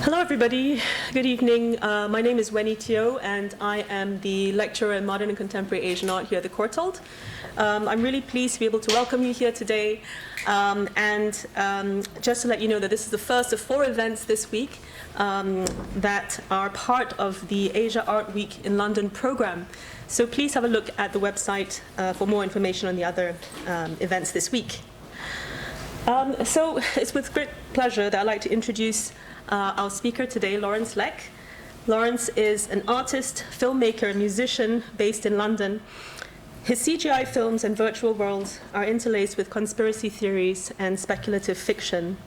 Hello, everybody. Good evening. My name is Wenny Teo, and I am the lecturer in Modern and Contemporary Asian Art here at the Courtauld. I'm really pleased to be able to welcome you here today, and just to let you know that this is the first of 4 events this week that are part of the Asia Art Week in London program. So please have a look at the website for more information on the other events this week. So it's with great pleasure that I'd like to introduce our speaker today, Lawrence Leck. Lawrence is an artist, filmmaker, and musician based in London. His CGI films and virtual worlds are interlaced with conspiracy theories and speculative fiction,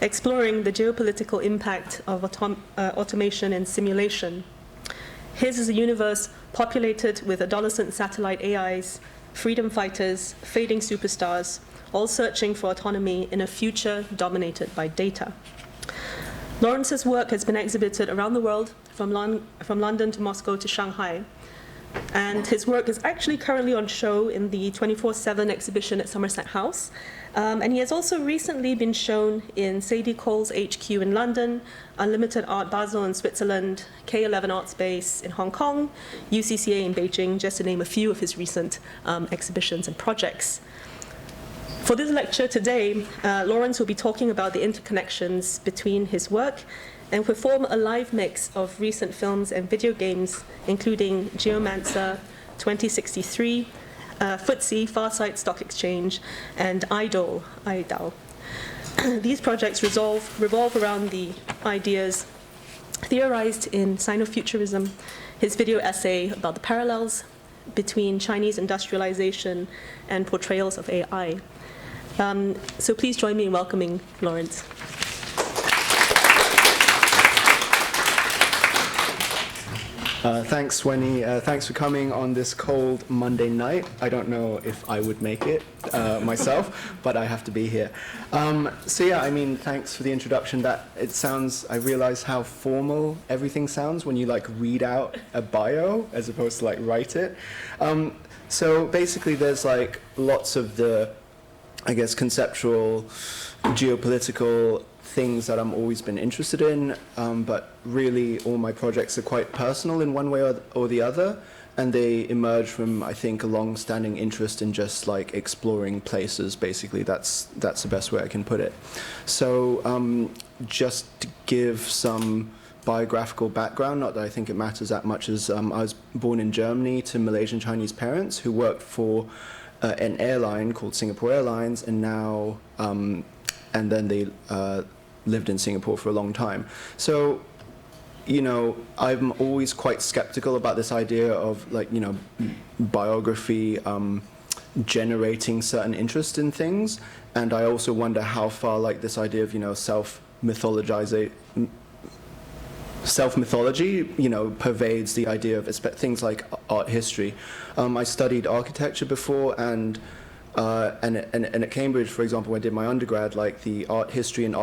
exploring the geopolitical impact of automation and simulation. His is a universe populated with adolescent satellite AIs, freedom fighters, fading superstars, all searching for autonomy in a future dominated by data. Lawrence's work has been exhibited around the world, from London to Moscow to Shanghai. And his work is actually currently on show in the 24/7 exhibition at Somerset House. And he has also recently been shown in Sadie Cole's HQ in London, Unlimited Art Basel in Switzerland, K11 Art Space in Hong Kong, UCCA in Beijing, just to name a few of his recent exhibitions and projects. For this lecture today, Lawrence will be talking about the interconnections between his work and perform a live mix of recent films and video games, including Geomancer, 2063, FTSE, Farsight Stock Exchange, and AIDOL. These projects revolve around the ideas theorized in Sinofuturism, his video essay about the parallels between Chinese industrialization and portrayals of AI. So please join me in welcoming Lawrence. Thanks, Wenny. Thanks for coming on this cold Monday night. I don't know if I would make it myself, but I have to be here. So yeah, I mean, thanks for the introduction. I realize how formal everything sounds when you read out a bio as opposed to write it. So basically there's lots of the, I guess, conceptual, geopolitical things that I'm always been interested in, but really all my projects are quite personal in one way or the other, and they emerge from, I think, a long-standing interest in just exploring places. Basically, that's the best way I can put it. So just to give some biographical background, not that I think it matters that much, as I was born in Germany to Malaysian Chinese parents who worked for an airline called Singapore Airlines, and now and then they lived in Singapore for a long time. So, I'm always quite skeptical about this idea of biography generating certain interest in things, and I also wonder how far this idea of self-mythology, pervades the idea of things like art history. I studied architecture before, and at Cambridge, for example, when I did my undergrad, the art history and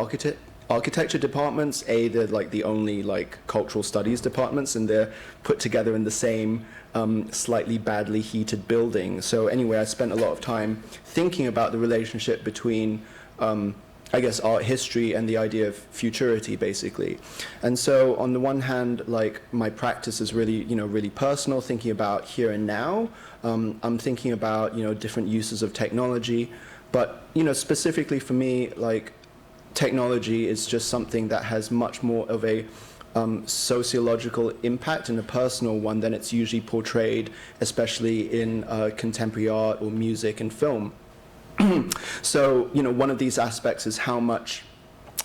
architecture departments, they're the only cultural studies departments, and they're put together in the same slightly badly heated building. So anyway, I spent a lot of time thinking about the relationship between I guess art history and the idea of futurity, basically. And so on the one hand, my practice is really, really personal, thinking about here and now. I'm thinking about, different uses of technology, but, specifically for me, technology is just something that has much more of a sociological impact and a personal one than it's usually portrayed, especially in contemporary art or music and film. So, one of these aspects is how much,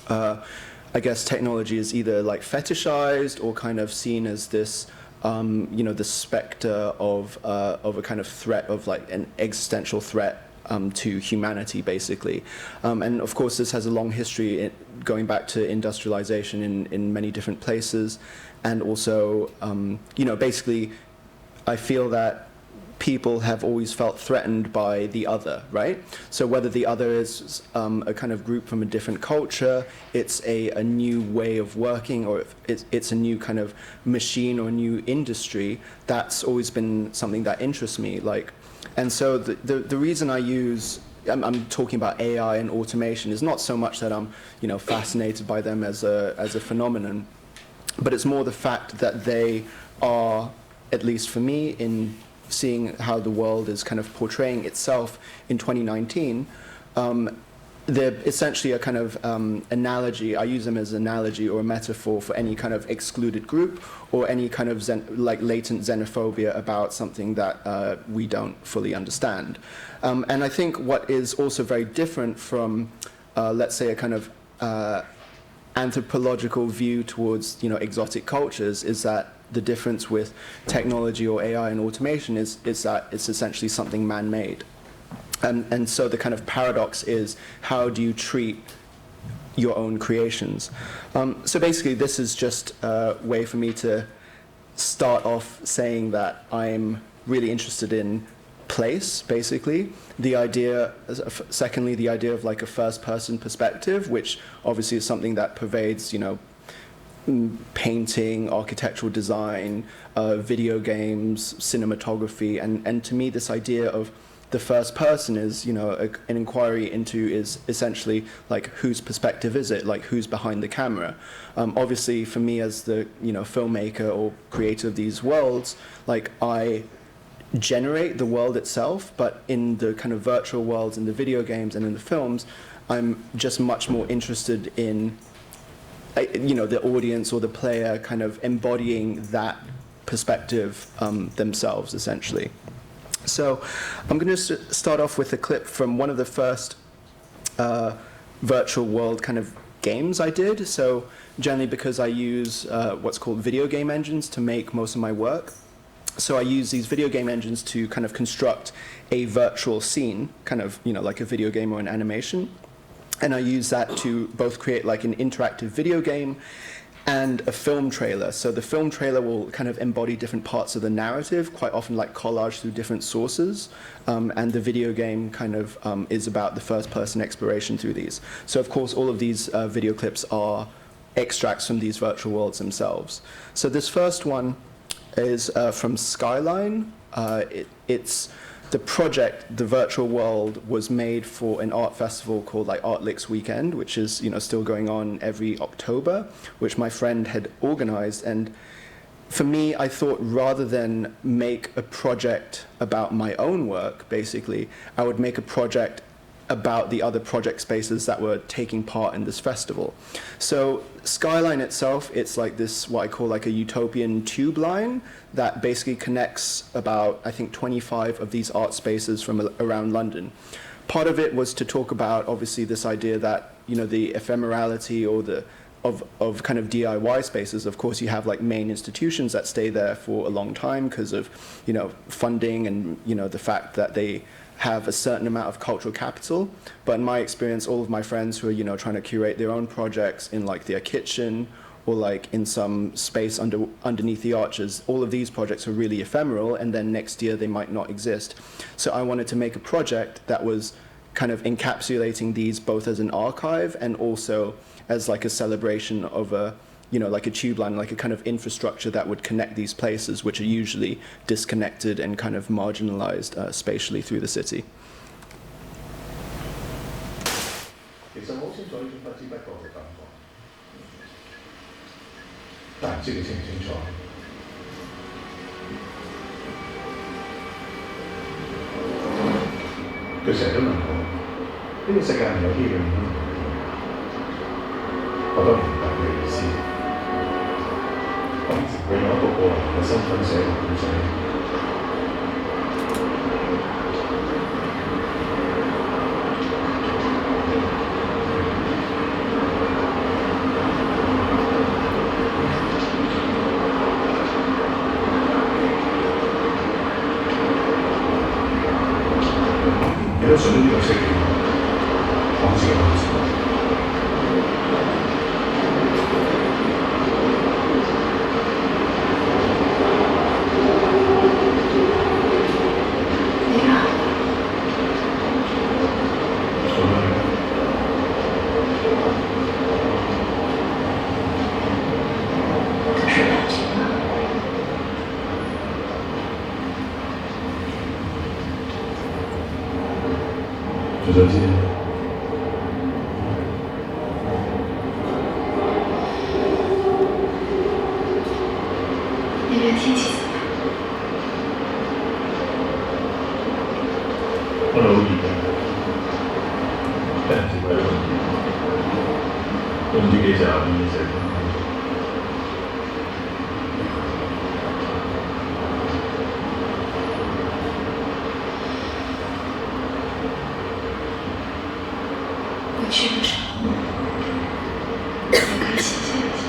I guess, technology is either fetishized or kind of seen as this, the specter of a kind of threat, of an existential threat to humanity, basically. And of course, this has a long history going back to industrialization in many different places. And also, basically, I feel that people have always felt threatened by the other, right? So whether the other is a kind of group from a different culture, it's a new way of working, or it's a new kind of machine or new industry, that's always been something that interests me. And so the reason I use I'm talking about AI and automation. It's not so much that I'm, fascinated by them as a phenomenon, but it's more the fact that they are, at least for me, in seeing how the world is kind of portraying itself in 2019, they're essentially a kind of analogy. I use them as an analogy or a metaphor for any kind of excluded group or any kind of latent xenophobia about something that we don't fully understand. And I think what is also very different from, let's say, a kind of anthropological view towards exotic cultures is that the difference with technology or AI and automation is that it's essentially something man-made. And so the kind of paradox is, how do you treat your own creations? So basically, this is just a way for me to start off saying that I'm really interested in place, basically. The idea, secondly, the idea of like a first-person perspective, which obviously is something that pervades, painting, architectural design, video games, cinematography, and to me, this idea of the first person is, an inquiry into is essentially like whose perspective is it, like who's behind the camera. Obviously, for me as the filmmaker or creator of these worlds, like I generate the world itself, but in the kind of virtual worlds, in the video games and in the films, I'm just much more interested in, the audience or the player kind of embodying that perspective themselves, essentially. So I'm going to start off with a clip from one of the first virtual world kind of games I did. So generally, because I use what's called video game engines to make most of my work, so I use these video game engines to kind of construct a virtual scene, kind of like a video game or an animation. And I use that to both create like an interactive video game and a film trailer. So the film trailer will kind of embody different parts of the narrative, quite often like collage through different sources. And the video game kind of is about the first-person exploration through these. So of course, all of these video clips are extracts from these virtual worlds themselves. So this first one is from Skyline. It's the project, the virtual world, was made for an art festival called like Art Licks Weekend, which is still going on every October, which my friend had organized. And for me, I thought rather than make a project about my own work, basically, I would make a project about the other project spaces that were taking part in this festival. So Skyline itself, it's like this, what I call like a utopian tube line that basically connects about, I think, 25 of these art spaces from around London. Part of it was to talk about, obviously, this idea that, the ephemerality or of kind of DIY spaces. Of course, you have like main institutions that stay there for a long time because of, funding and, the fact that they have a certain amount of cultural capital. But in my experience, all of my friends who are, trying to curate their own projects in like their kitchen or like in some space underneath the arches, all of these projects are really ephemeral, and then next year they might not exist. So I wanted to make a project that was kind of encapsulating these both as an archive and also as like a celebration of a, like a tube line, like a kind of infrastructure that would connect these places, which are usually disconnected and kind of marginalized spatially through the city. 周杰。那边天气怎么样？后来我理解，但是我问题给下你谁？我去的时候，也可以想象一下。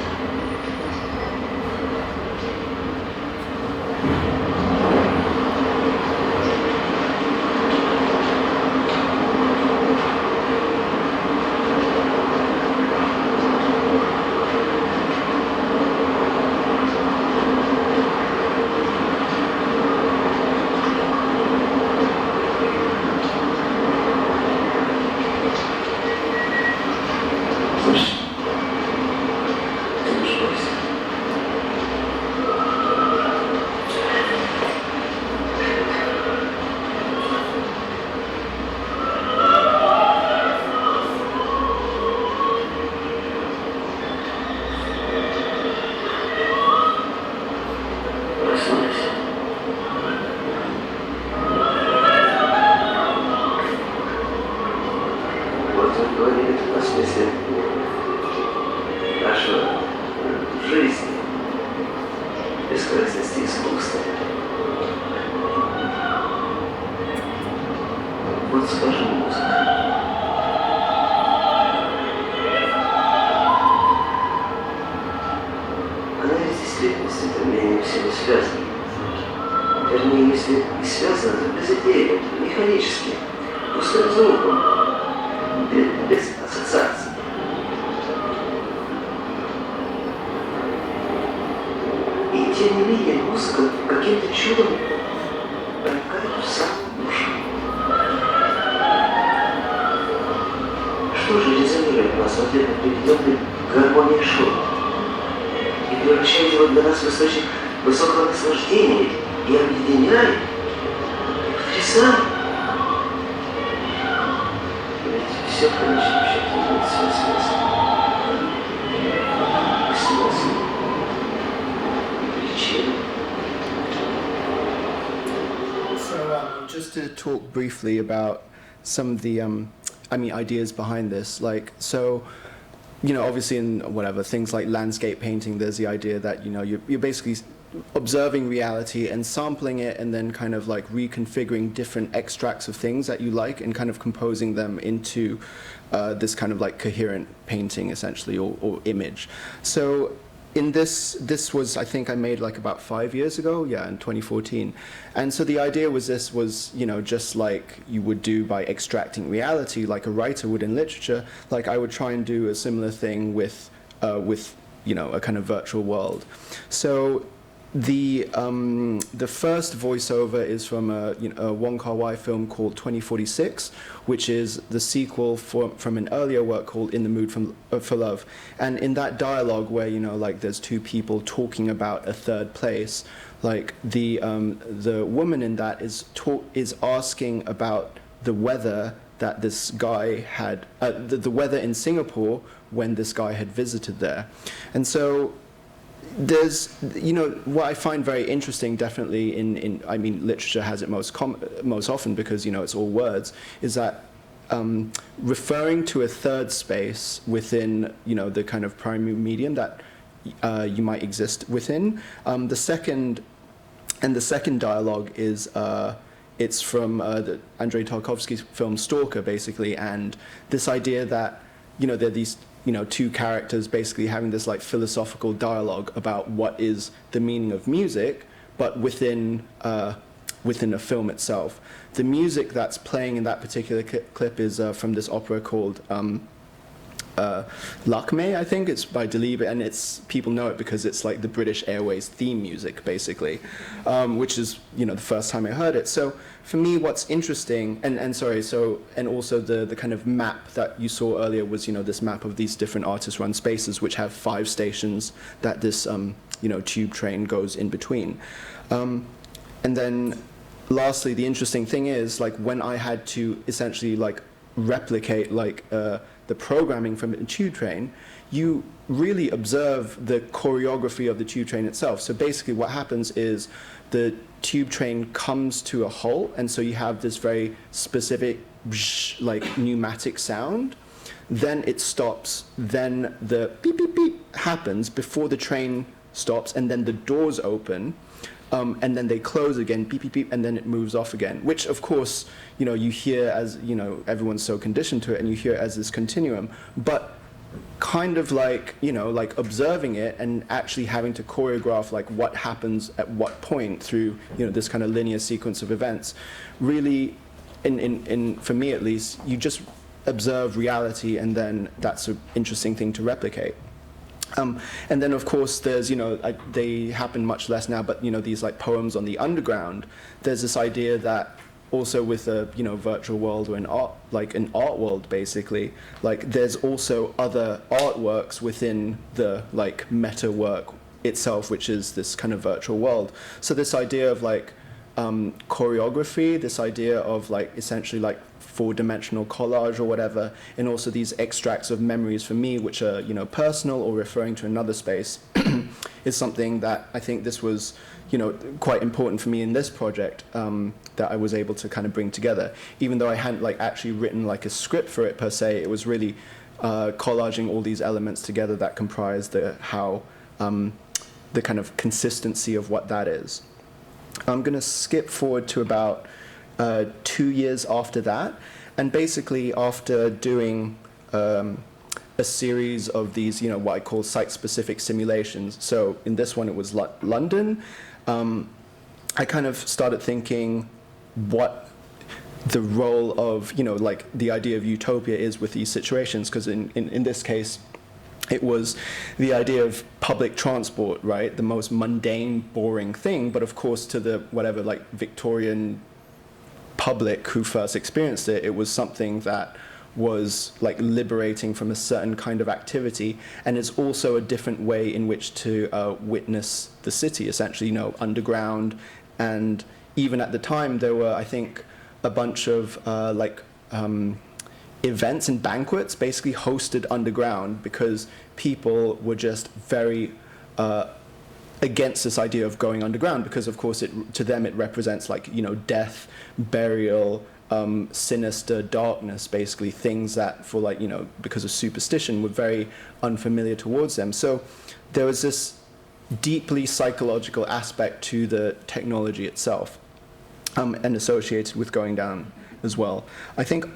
Just to talk briefly about some of the, ideas behind this. Like, so, obviously in whatever things like landscape painting, there's the idea that you're basically observing reality and sampling it, and then kind of like reconfiguring different extracts of things that you like, and kind of composing them into this kind of like coherent painting, essentially, or image. So in this was, I think I made like about 5 years ago, in 2014. And so the idea was this was, just like you would do by extracting reality, like a writer would in literature, like I would try and do a similar thing with a kind of virtual world. So the first voiceover is from a Wong Kar-wai film called 2046, which is the sequel from an earlier work called In the Mood for Love. And in that dialogue where, like there's two people talking about a third place, like the woman in that is asking about the weather that this guy had, the weather in Singapore when this guy had visited there. And so there's, what I find very interesting, definitely in literature has it most often because, it's all words, is that referring to a third space within, the kind of primary medium that you might exist within. The second dialogue is, it's from Andrei Tarkovsky's film Stalker, basically, and this idea that, there are these two characters basically having this like philosophical dialogue about what is the meaning of music, but within a film itself. The music that's playing in that particular clip is from this opera called Lakme, I think. It's by Delibes, and people know it because it's like the British Airways theme music, basically, which is the first time I heard it. So for me, what's interesting, and also the kind of map that you saw earlier was this map of these different artist-run spaces, which have 5 stations that this tube train goes in between, and then lastly, the interesting thing is like when I had to essentially like replicate like the programming from a tube train, you really observe the choreography of the tube train itself. So basically what happens is the tube train comes to a halt, and so you have this very specific like pneumatic sound. Then it stops, then the beep beep beep happens before the train stops, and then the doors open, and then they close again, beep beep beep, and then it moves off again, which of course, you know, you hear as, you know, everyone's so conditioned to it, and you hear it as this continuum, but kind of like, you know, like observing it and actually having to choreograph like what happens at what point through, you know, this kind of linear sequence of events, really, for me at least, you just observe reality, and then that's an interesting thing to replicate. And then of course there's, you know, they happen much less now, but, you know, these like poems on the underground, there's this idea that also with a, you know, virtual world or an art world basically, like there's also other artworks within the like meta work itself, which is this kind of virtual world. So this idea of like choreography, this idea of like essentially like four-dimensional collage or whatever, and also these extracts of memories for me, which are, you know, personal or referring to another space, is something that I think this was, you know, quite important for me in this project, that I was able to kind of bring together. Even though I hadn't like actually written like a script for it per se, it was really collaging all these elements together that comprise the kind of consistency of what that is. I'm going to skip forward to about 2 years after that, and basically after doing a series of these, you know, what I call site-specific simulations. So in this one it was London. I kind of started thinking what the role of, you know, like the idea of utopia is with these situations, because in this case it was the idea of public transport, right? The most mundane, boring thing, but of course to the whatever like Victorian public who first experienced it, it was something that was like liberating from a certain kind of activity, and it's also a different way in which to witness the city, essentially, you know, underground. And even at the time there were, I think, a bunch of events and banquets basically hosted underground, because people were just very against this idea of going underground, because of course to them it represents like, you know, death, burial, sinister darkness, basically things that for like, you know, because of superstition were very unfamiliar towards them. So there was this deeply psychological aspect to the technology itself, and associated with going down as well. I think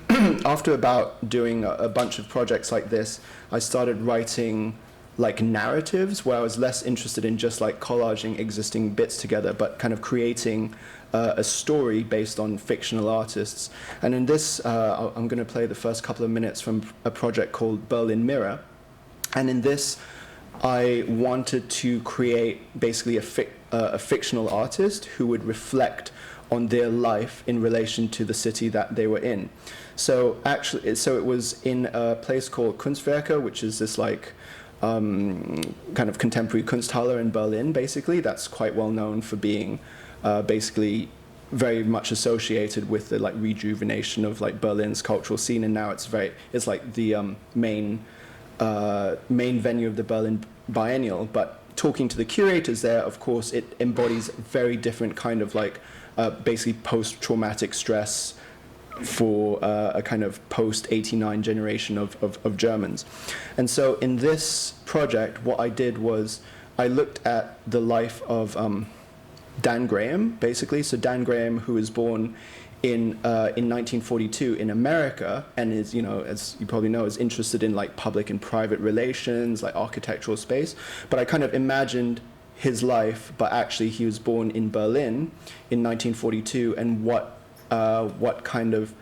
after about doing a bunch of projects like this, I started writing like narratives, where I was less interested in just like collaging existing bits together, but kind of creating a story based on fictional artists. And in this, I'm going to play the first couple of minutes from a project called Berlin Mirror. And in this, I wanted to create basically a fictional artist who would reflect on their life in relation to the city that they were in. So actually, it was in a place called Kunstwerke, which is this like kind of contemporary Kunsthalle in Berlin, basically. That's quite well known for being basically very much associated with the like rejuvenation of like Berlin's cultural scene, and now it's like the main venue of the Berlin Biennale. But talking to the curators there, of course, it embodies a very different kind of like basically post-traumatic stress for a kind of post-89 generation of Germans. And so in this project, what I did was I looked at the life of Dan Graham, basically. So Dan Graham, who was born in 1942 in America, and is, you know, as you probably know, is interested in like public and private relations, like architectural space. But I kind of imagined his life, but actually he was born in Berlin in 1942, and what kind of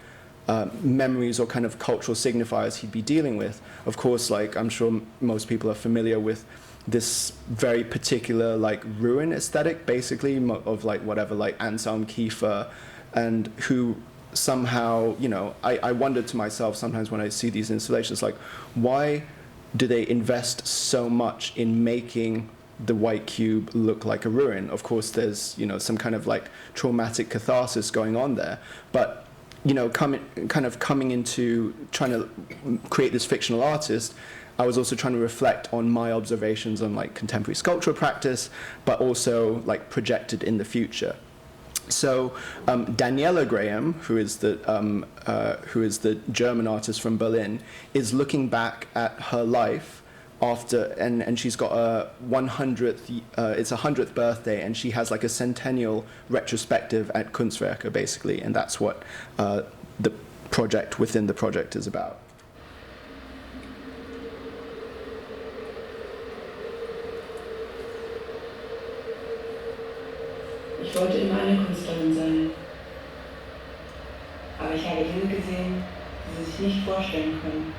memories or kind of cultural signifiers he'd be dealing with. Of course, like I'm sure most people are familiar with this very particular like ruin aesthetic, basically, of like whatever, like Anselm Kiefer, and who somehow, you know, I wonder to myself sometimes when I see these installations, like, why do they invest so much in making the white cube look like a ruin? Of course, there's, you know, some kind of like traumatic catharsis going on there, but coming into trying to create this fictional artist, I was also trying to reflect on my observations on like contemporary sculptural practice, but also like projected in the future. So Daniela Graham, who is the German artist from Berlin, is looking back at her life after, and she's got a 100th, it's a 100th birthday, and she has like a centennial retrospective at Kunstwerke, basically, and that's what the project within the project is about. Ich wollte immer eine Künstlerin sein, aber ich habe Dinge gesehen, die Sie sich nicht vorstellen können.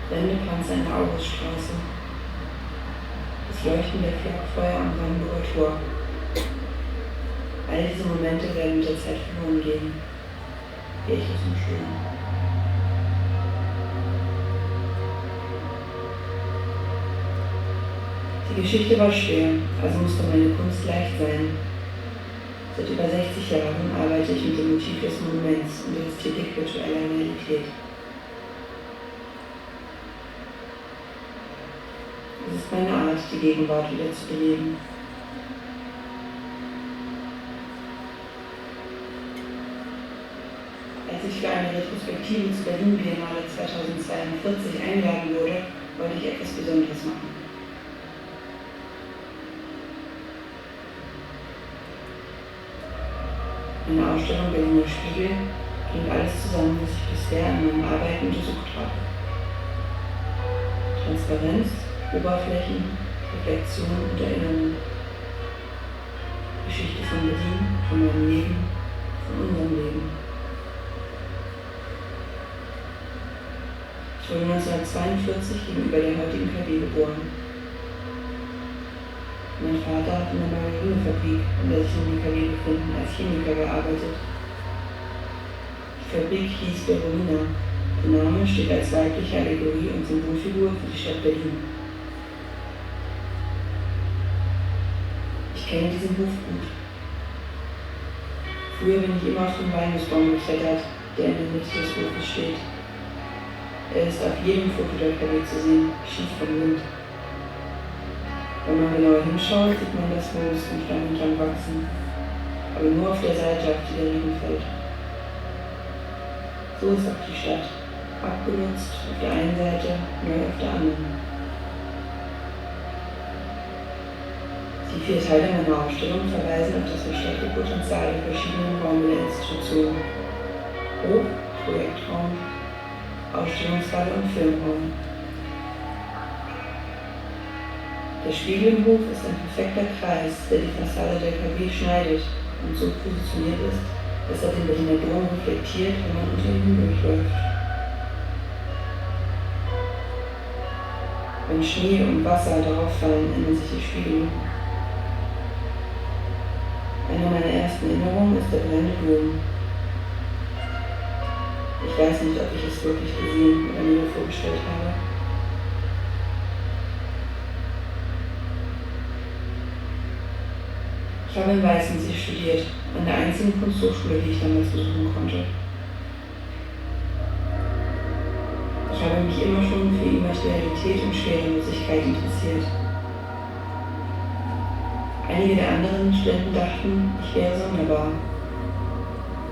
Wendepanzer in der Auguststraße, das Leuchten der Flakfeuer am Brandenburger Tor. All diese Momente werden mit der Zeit verloren gehen. Echtes und schön. Die Geschichte war schwer, also musste meine Kunst leicht sein. Seit über 60 Jahren arbeite ich mit dem Motiv des Monuments und der Ästhetik virtueller Realität. Es ist meine Art, die Gegenwart wieder zu beleben. Als ich für eine Retrospektive zur Berlin Biennale 2042 eingeladen wurde, wollte ich etwas Besonderes machen. In der Ausstellung Berliner Spiegel ging alles zusammen, was ich bisher in meinen Arbeiten untersucht habe. Transparenz, Oberflächen, Reflexion und Erinnerung. Geschichte von Berlin, von meinem Leben, von unserem Leben. Ich wurde 1942 gegenüber der heutigen KW geboren. Mein Vater hat in der Margarinefabrik, in der sich in KW befinden, als Chemiker gearbeitet. Die Fabrik hieß Berolina. Der Name steht als weibliche Allegorie und Symbolfigur für die Stadt Berlin. Ich kenne diesen Hof gut. Früher bin ich immer auf den Walnussbaum geklettert, der in der Mitte des Hofes steht. Er ist auf jedem Foto der KW zu sehen, schief vom Wind. Wenn man genauer hinschaut, sieht man das Moos und Stamm entlang wachsen, aber nur auf der Seite, auf die der Regen fällt. So ist auch die Stadt, abgenutzt auf der einen Seite, neu auf der anderen. Die 4 Teile meiner Ausstellung verweisen auf das versteckte Potenzial der verschiedenen Räume der Institution. Hof, Projektraum, Ausstellungshalle und Filmraum. Der Spiegel im Hof ist ein perfekter Kreis, der die Fassade der KW schneidet und so positioniert ist, dass er den Berliner Dom reflektiert, wenn man unter ihm hindurchläuft. Wenn Schnee und Wasser darauf fallen, ändern sich die Spiegel. Eine meiner ersten Erinnerungen ist der brennende Dom. Ich weiß nicht, ob ich es wirklich gesehen oder mir vorgestellt habe. Ich habe in Weißensee studiert, an der einzigen Kunsthochschule, die ich damals besuchen konnte. Ich habe mich immer schon für Immaterialität und Schwerelosigkeit interessiert. Einige der anderen Studenten dachten, ich wäre sonderbar.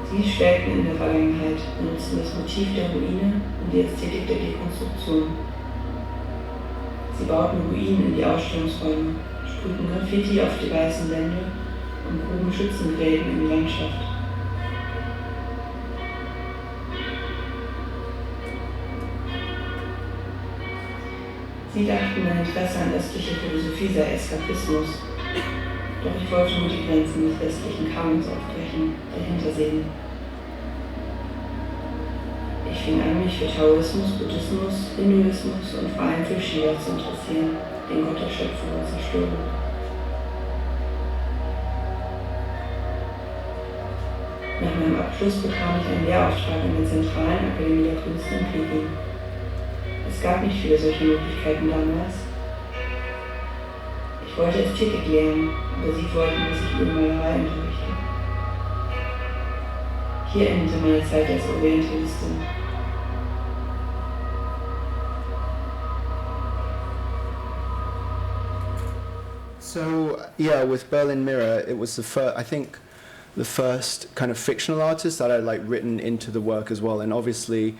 Sie schwelgten in der Vergangenheit und nutzten das Motiv der Ruine und die Ästhetik der Dekonstruktion. Sie bauten Ruinen in die Ausstellungsräume, sprühten Graffiti auf die weißen Wände und gruben Schützengräben in die Landschaft. Sie dachten, mein Interesse an östlicher Philosophie sei Eskapismus. Doch ich wollte nur die Grenzen des westlichen Kanons aufbrechen, dahinter sehen. Ich fing an, mich für Taoismus, Buddhismus, Hinduismus und vor allem für Shiva zu interessieren, den Gott der Schöpfung und Zerstörung. Nach meinem Abschluss bekam ich einen Lehrauftrag an der Zentralen Akademie der Künste in Peking. Es gab nicht viele solche Möglichkeiten damals. Ich Ich wollte Ästhetik lernen, aber sie wollten, dass ich Ölmalerei unterrichte. Hier endete meine Zeit als Orientalistin. So yeah, with Berlin Mirror, it was the first, I think, the first kind of fictional artist that I'd like written into the work as well. And obviously,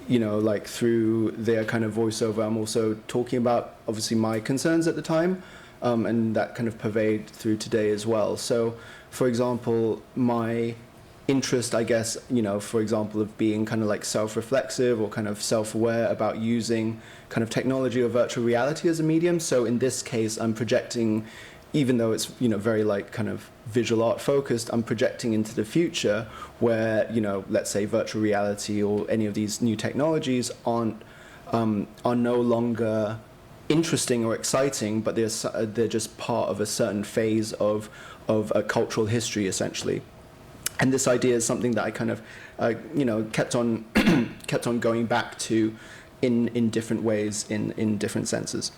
you know, like through their kind of voiceover, I'm also talking about obviously my concerns at the time, and that kind of pervade through today as well. So, for example, my interest, I guess, you know, for example, of being kind of like self-reflexive or kind of self-aware about using kind of technology or virtual reality as a medium. So in this case, I'm projecting, even though it's, you know, very like kind of visual art focused, I'm projecting into the future where, you know, let's say virtual reality or any of these new technologies are no longer interesting or exciting, but they're just part of a certain phase of a cultural history, essentially. And this idea is something that I kind of, you know, kept on going back to in different ways, in different senses.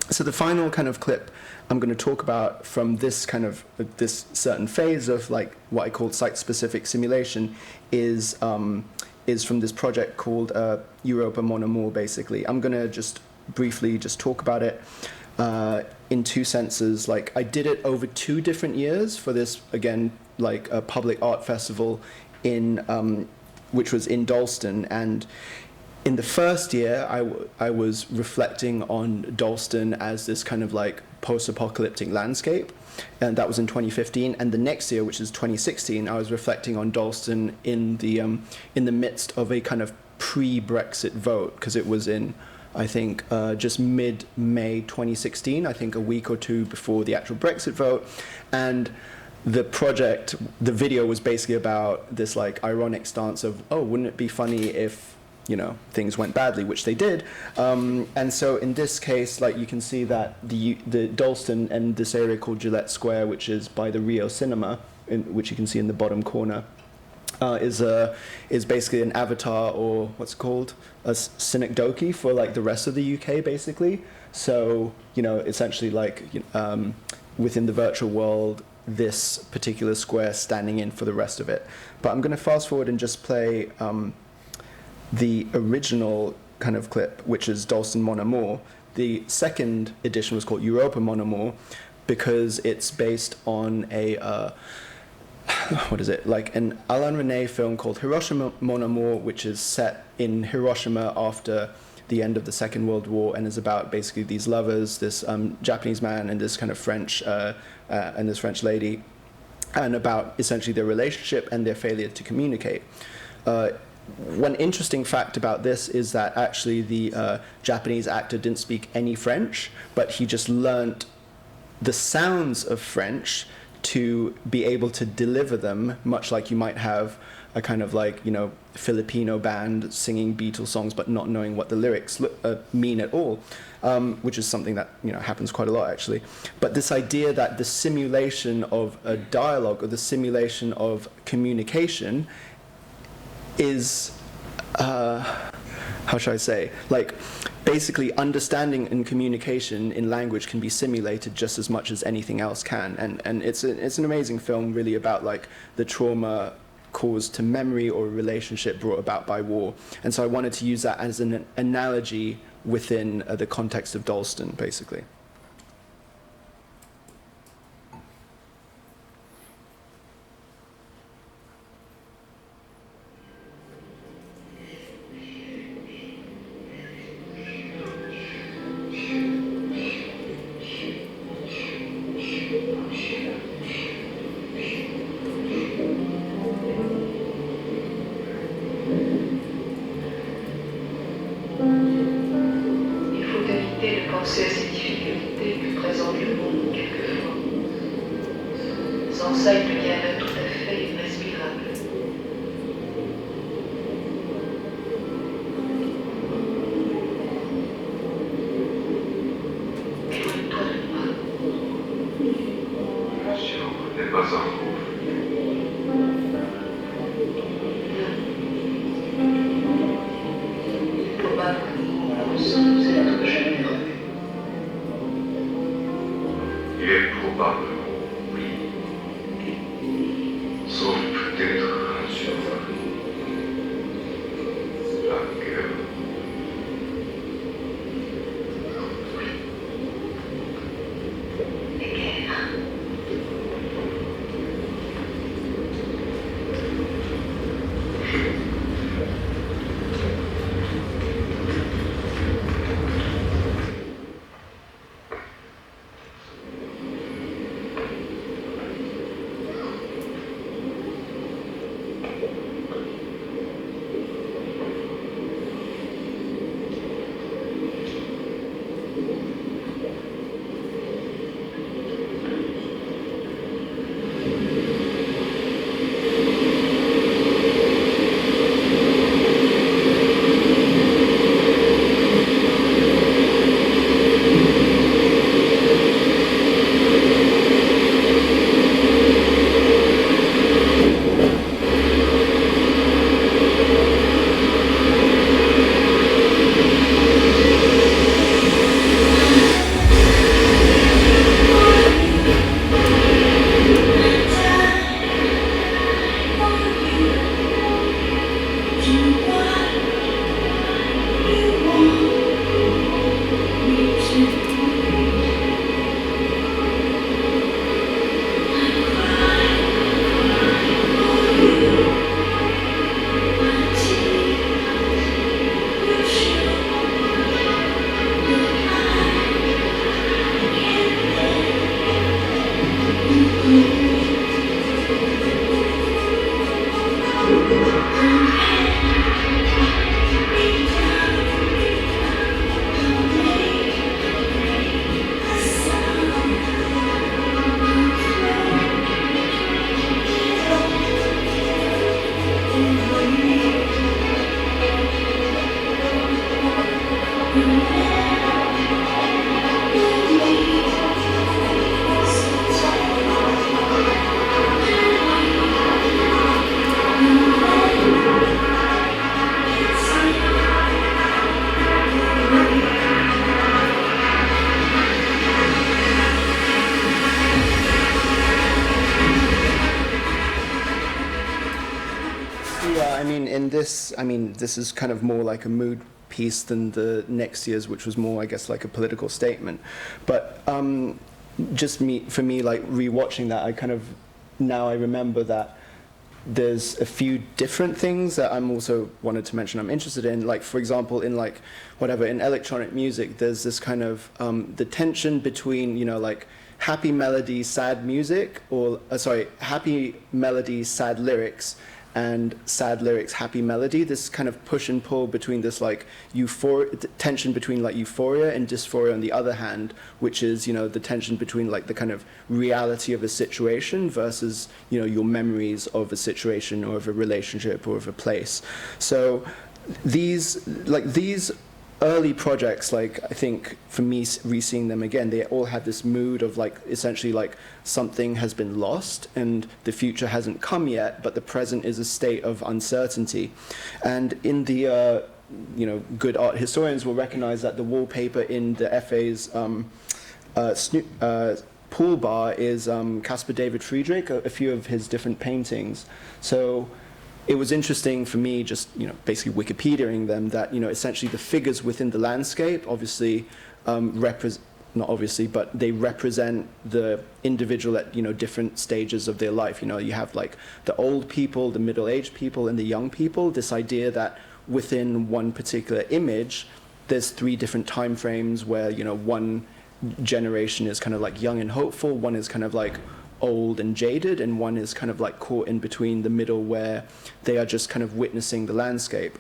So the final kind of clip I'm going to talk about from this kind of this certain phase of like what I called site-specific simulation is from this project called Europa Mon Amour. Basically, I'm going to just briefly just talk about it in two senses. Like I did it over 2 different years for this, again, like a public art festival in which was in Dalston. And in the first year, I was reflecting on Dalston as this kind of like post-apocalyptic landscape, and that was in 2015. And the next year, which is 2016, I was reflecting on Dalston in the midst of a kind of pre-Brexit vote, because it was in, I think, just mid-May 2016, I think a week or 2 before the actual Brexit vote. And the project, the video was basically about this like ironic stance of, oh, wouldn't it be funny if, you know, things went badly, which they did. And so in this case, like you can see that the Dalston and this area called Gillette Square, which is by the Rio Cinema, which you can see in the bottom corner, is basically an avatar, or what's it called, a synecdoche for like the rest of the UK, basically. So, you know, essentially like within the virtual world, this particular square standing in for the rest of it. But I'm going to fast forward and just play the original kind of clip, which is Dalston Mon Amour. The second edition was called Europa Mon Amour because it's based on a what is it, like an Alain Resnais film called Hiroshima Mon Amour, which is set in Hiroshima after the end of the Second World War, and is about basically these lovers, this Japanese man and this kind of French and this French lady, and about essentially their relationship and their failure to communicate. One interesting fact about this is that actually the Japanese actor didn't speak any French, but he just learnt the sounds of French to be able to deliver them, much like you might have a kind of like, you know, Filipino band singing Beatles songs but not knowing what the lyrics mean at all, which is something that, you know, happens quite a lot actually. But this idea that the simulation of a dialogue or the simulation of communication is, how should I say, like basically understanding and communication in language can be simulated just as much as anything else can. And it's an amazing film really about like the trauma caused to memory or a relationship brought about by war. And so I wanted to use that as an analogy within the context of Dalston, basically. This is kind of more like a mood piece than the next year's, which was more, I guess, like a political statement. But for me, like rewatching that, now I remember that there's a few different things that I'm also wanted to mention I'm interested in. Like, for example, in like in electronic music, there's this kind of the tension between, like happy melody, sad music, or happy melody, sad lyrics, and sad lyrics, happy melody. This kind of push and pull between this like tension between like euphoria and dysphoria on the other hand, which is the tension between like the kind of reality of a situation versus your memories of a situation or of a relationship or of a place. So these early projects, like I think for me re-seeing them again, they all had this mood of like essentially like something has been lost and the future hasn't come yet, but the present is a state of uncertainty. And in the good art historians will recognize that the wallpaper in the FA's pool bar is Caspar David Friedrich, a few of his different paintings. So it was interesting for me just, basically Wikipediaing them that, essentially the figures within the landscape obviously not obviously, but they represent the individual at, different stages of their life. You have like the old people, the middle-aged people, and the young people. This idea that within one particular image, there's 3 different time frames where, one generation is kind of like young and hopeful, one is kind of like old and jaded, and one is kind of like caught in between the middle where they are just kind of witnessing the landscape.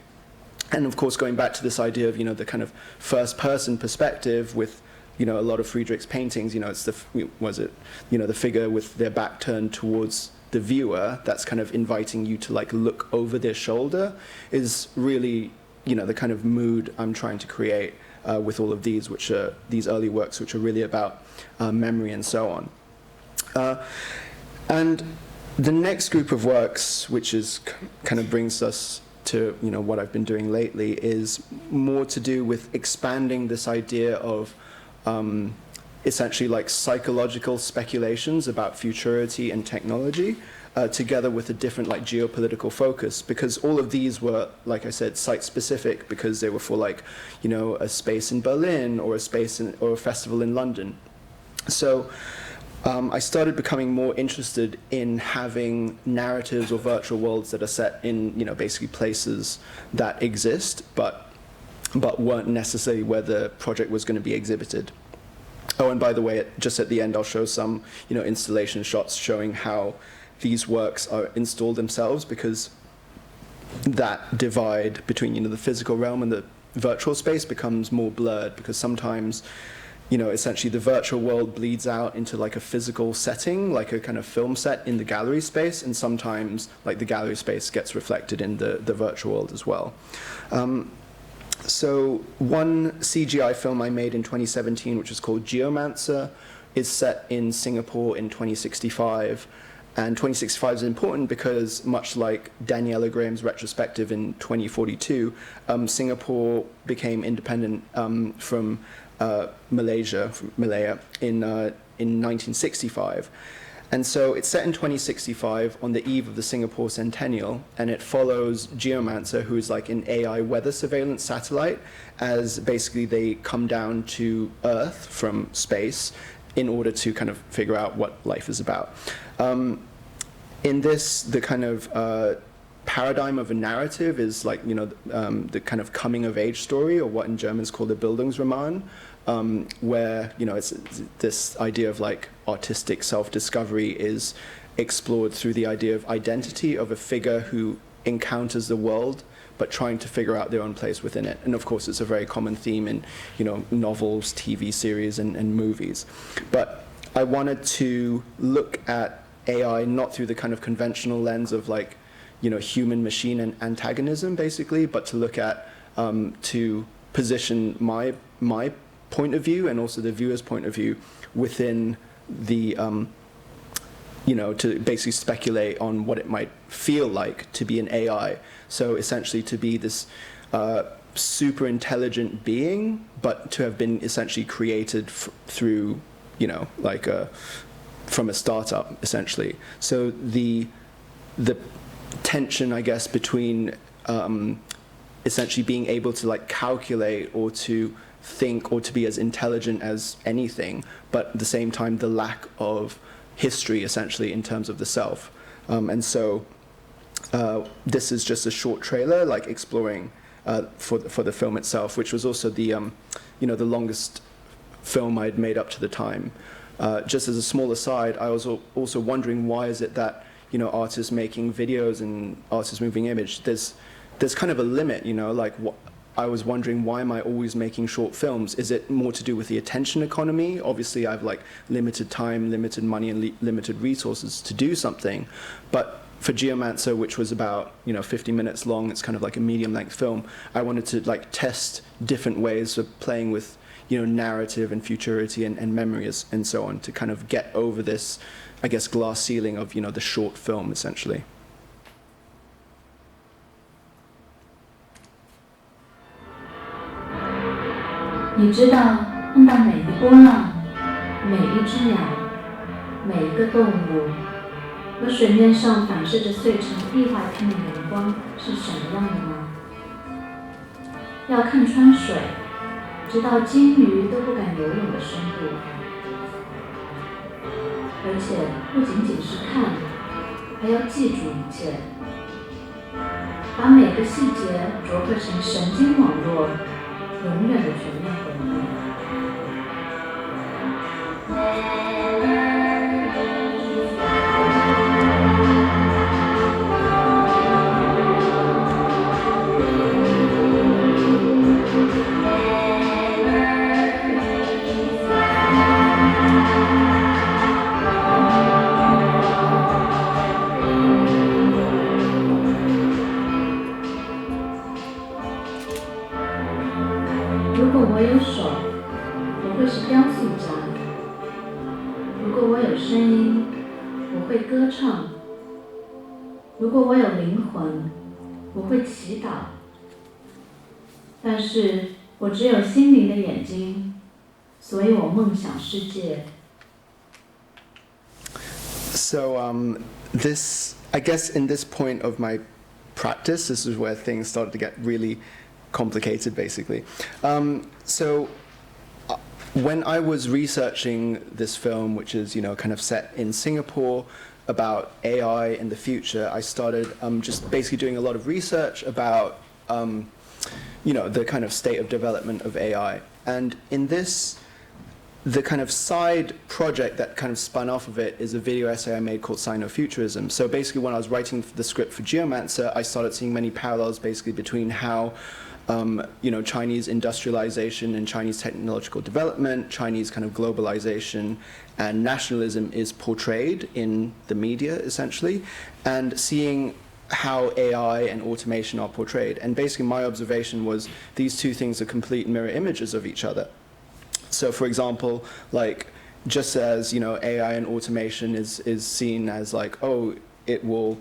And of course, going back to this idea of, the kind of first person perspective with, a lot of Friedrich's paintings, it's the figure with their back turned towards the viewer that's kind of inviting you to like look over their shoulder is really, the kind of mood I'm trying to create with all of these, which are these early works, which are really about memory and so on. And the next group of works, which is kind of brings us to what I've been doing lately, is more to do with expanding this idea of essentially like psychological speculations about futurity and technology, together with a different like geopolitical focus, because all of these were, like I said, site-specific because they were for like a space in Berlin or a space or a festival in London. So I started becoming more interested in having narratives or virtual worlds that are set in, basically places that exist, but weren't necessarily where the project was going to be exhibited. Oh, and by the way, just at the end, I'll show some, installation shots showing how these works are installed themselves, because that divide between, the physical realm and the virtual space becomes more blurred, because sometimes, essentially the virtual world bleeds out into like a physical setting, like a kind of film set in the gallery space, and sometimes like the gallery space gets reflected in the virtual world as well. So one CGI film I made in 2017, which is called Geomancer, is set in Singapore in 2065. And 2065 is important because, much like Daniela Graham's retrospective in 2042, Singapore became independent from Malaya in 1965. And so it's set in 2065 on the eve of the Singapore centennial, and it follows Geomancer, who is like an AI weather surveillance satellite, as basically they come down to Earth from space in order to kind of figure out what life is about. In this, the kind of paradigm of a narrative is like, the kind of coming of age story, or what in German is called a Bildungsroman, where, it's this idea of like artistic self-discovery is explored through the idea of identity of a figure who encounters the world, but trying to figure out their own place within it. And of course, it's a very common theme in, novels, TV series, and movies. But I wanted to look at AI not through the kind of conventional lens of like, human-machine and antagonism, basically, but to look at, to position my point of view and also the viewer's point of view within the, to basically speculate on what it might feel like to be an AI. So essentially to be this super intelligent being, but to have been essentially created through, from a startup, essentially. So the tension, I guess, between essentially being able to like calculate or to think or to be as intelligent as anything, but at the same time the lack of history, essentially, in terms of the self. And so this is just a short trailer, like exploring for the film itself, which was also the the longest film I'd made up to the time. Just as a small aside, I was also wondering, why is it that artists making videos and artists moving image, there's kind of a limit, like what. I was wondering, why am I always making short films? Is it more to do with the attention economy? Obviously, I've like limited time, limited money, and limited resources to do something. But for Geomancer, which was about 50 minutes long, it's kind of like a medium-length film, I wanted to like test different ways of playing with narrative and futurity and memories and so on, to kind of get over this, I guess, glass ceiling of the short film, essentially. 你知道，碰到每一波浪、每一只鸟、每一个动物和水面上反射着碎成亿化片的阳光是什么样的吗？要看穿水，直到鲸鱼都不敢游泳的深度。而且不仅仅是看，还要记住一切，把每个细节琢刻成神经网络。 永远的全面回忆。如果我有手，我会是雕塑家；如果我有声音，我会歌唱；如果我有灵魂，我会祈祷。但是我只有心灵的眼睛，所以我梦想世界。 So this, I guess, in this point of my practice, this is where things started to get really complicated, basically. So when I was researching this film, which is, kind of set in Singapore, about AI in the future, I started just basically doing a lot of research about, the kind of state of development of AI. And in this, the kind of side project that kind of spun off of it is a video essay I made called Sinofuturism. So basically, when I was writing the script for Geomancer, I started seeing many parallels basically between how Chinese industrialization and Chinese technological development, Chinese kind of globalization and nationalism is portrayed in the media, essentially, and seeing how AI and automation are portrayed. And basically, my observation was these two things are complete mirror images of each other. So, for example, like, just as, AI and automation is seen as like, oh, it will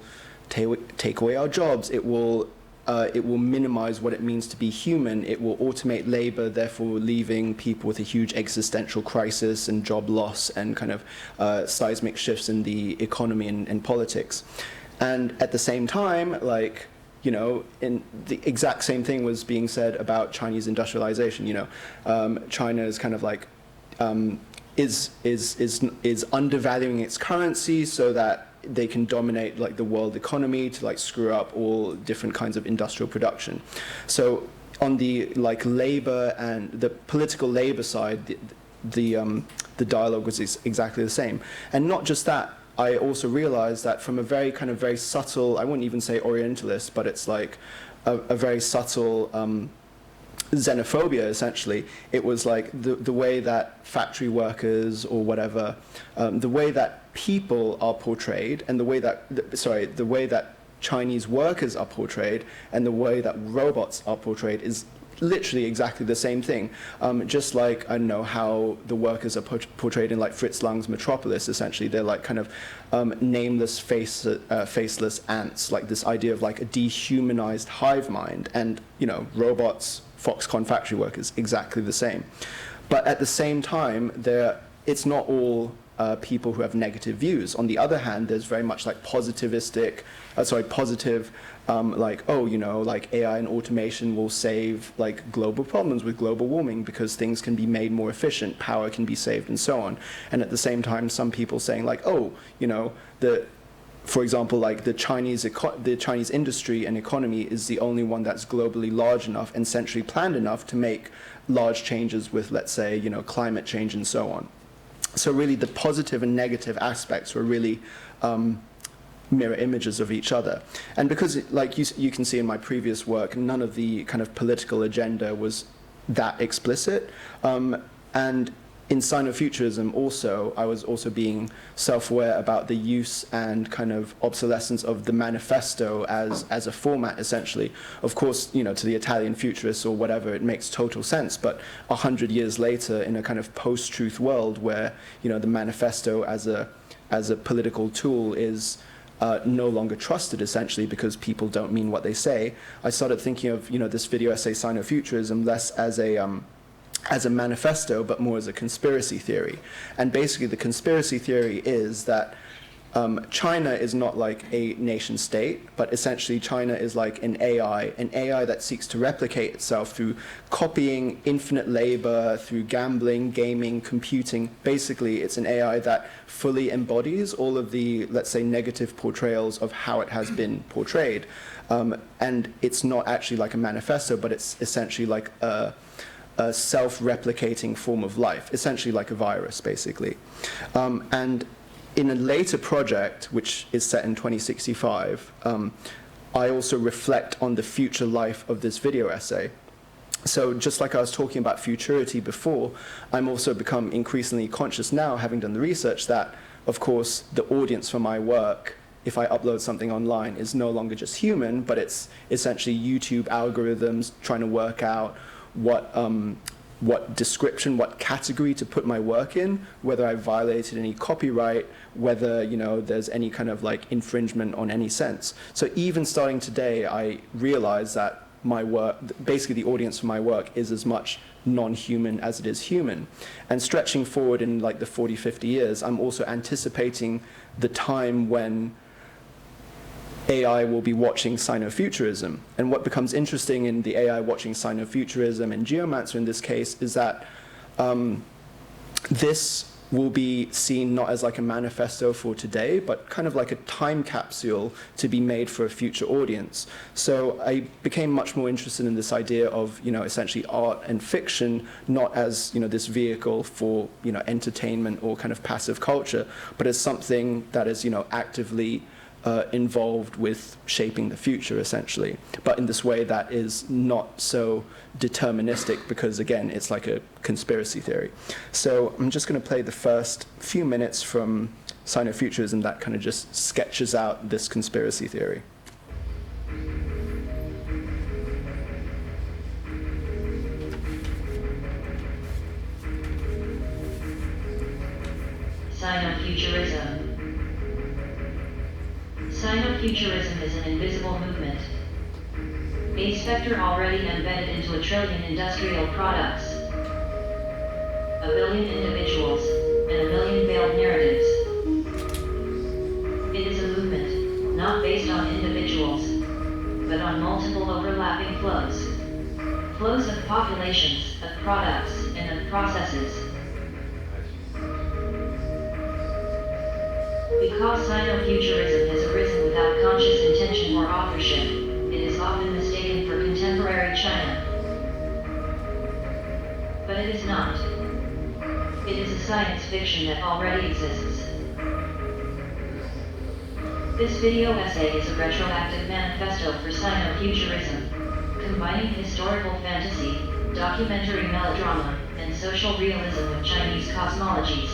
take away our jobs, it will minimize what it means to be human, it will automate labor, therefore leaving people with a huge existential crisis and job loss and kind of seismic shifts in the economy and politics. And at the same time, like, in the exact same thing was being said about Chinese industrialization. China is kind of like is undervaluing its currency so that they can dominate like the world economy to like screw up all different kinds of industrial production. So on the like labor and the political labor side, the dialogue was exactly the same. And not just that, I also realized that from a very subtle, I wouldn't even say Orientalist, but it's like a very subtle xenophobia, essentially. It was like the way that factory workers or whatever, the way that people are portrayed, and the way that Chinese workers are portrayed, and the way that robots are portrayed is literally exactly the same thing. Just like, I don't know, how the workers are portrayed in like Fritz Lang's Metropolis, essentially. They're like kind of nameless, faceless ants, like this idea of like a dehumanized hive mind. And, robots, Foxconn factory workers, exactly the same. But at the same time, it's not all people who have negative views. On the other hand, there's very much like positive, like, oh, like AI and automation will save like global problems with global warming because things can be made more efficient, power can be saved, and so on. And at the same time, some people saying like, oh, for example, like the Chinese industry and economy is the only one that's globally large enough and centrally planned enough to make large changes with, let's say, climate change and so on. So really, the positive and negative aspects were really mirror images of each other. And because, like you can see in my previous work, none of the kind of political agenda was that explicit. And in Sinofuturism also, I was also being self-aware about the use and kind of obsolescence of the manifesto as a format, essentially. Of course, to the Italian futurists or whatever, it makes total sense. But 100 years later, in a kind of post-truth world where, the manifesto as a political tool is no longer trusted, essentially, because people don't mean what they say, I started thinking of, this video essay, Sinofuturism, less as a manifesto, but more as a conspiracy theory. And basically, the conspiracy theory is that China is not like a nation state, but essentially China is like an AI that seeks to replicate itself through copying, infinite labor, through gambling, gaming, computing. Basically, it's an AI that fully embodies all of the, let's say, negative portrayals of how it has been portrayed. And it's not actually like a manifesto, but it's essentially like a self-replicating form of life, essentially like a virus, basically. And in a later project, which is set in 2065, I also reflect on the future life of this video essay. So just like I was talking about futurity before, I'm also become increasingly conscious now, having done the research, that, of course, the audience for my work, if I upload something online, is no longer just human, but it's essentially YouTube algorithms trying to work out what description, what category to put my work in, whether I violated any copyright, whether there's any kind of like infringement on any sense. So even starting today, I realize that my work, basically the audience for my work, is as much non-human as it is human. And stretching forward in like the 40, 50 years, I'm also anticipating the time when AI will be watching Sinofuturism. And what becomes interesting in the AI watching Sinofuturism and Geomancer in this case is that this will be seen not as like a manifesto for today, but kind of like a time capsule to be made for a future audience. So I became much more interested in this idea of, essentially art and fiction, not as, this vehicle for, entertainment or kind of passive culture, but as something that is, actively involved with shaping the future, essentially, but in this way that is not so deterministic, because again, it's like a conspiracy theory. So I'm just going to play the first few minutes from Sinofuturism that kind of just sketches out this conspiracy theory. Sinofuturism. Sinofuturism is an invisible movement, a specter already embedded into 1 trillion industrial products, 1 billion individuals, and 1 million veiled narratives. It is a movement, not based on individuals, but on multiple overlapping flows. Flows of populations, of products, and of processes. Because Sinofuturism has arisen without conscious intention or authorship, it is often mistaken for contemporary China. But it is not. It is a science fiction that already exists. This video essay is a retroactive manifesto for Sinofuturism, combining historical fantasy, documentary melodrama, and social realism with Chinese cosmologies.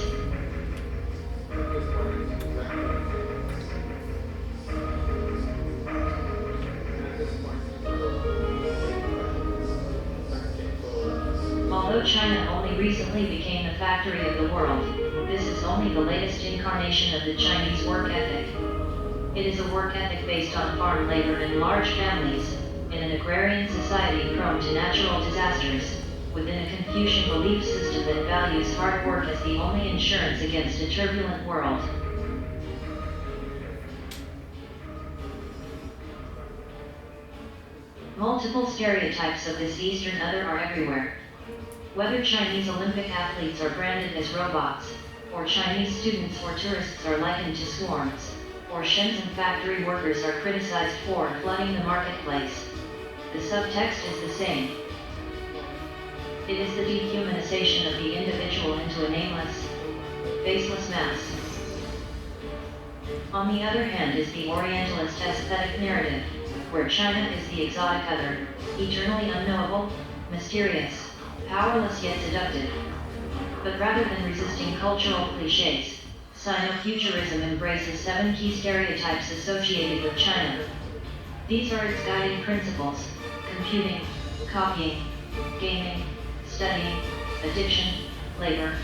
Although China only recently became the factory of the world, this is only the latest incarnation of the Chinese work ethic. It is a work ethic based on farm labor and large families, in an agrarian society prone to natural disasters, within a Confucian belief system that values hard work as the only insurance against a turbulent world. Multiple stereotypes of this Eastern other are everywhere. Whether Chinese Olympic athletes are branded as robots, or Chinese students or tourists are likened to swarms, or Shenzhen factory workers are criticized for flooding the marketplace, the subtext is the same. It is the dehumanization of the individual into a nameless, faceless mass. On the other hand is the Orientalist aesthetic narrative, where China is the exotic other, eternally unknowable, mysterious, powerless yet seductive. But rather than resisting cultural cliches, Sinofuturism embraces 7 key stereotypes associated with China. These are its guiding principles: computing, copying, gaming, studying, addiction, labor,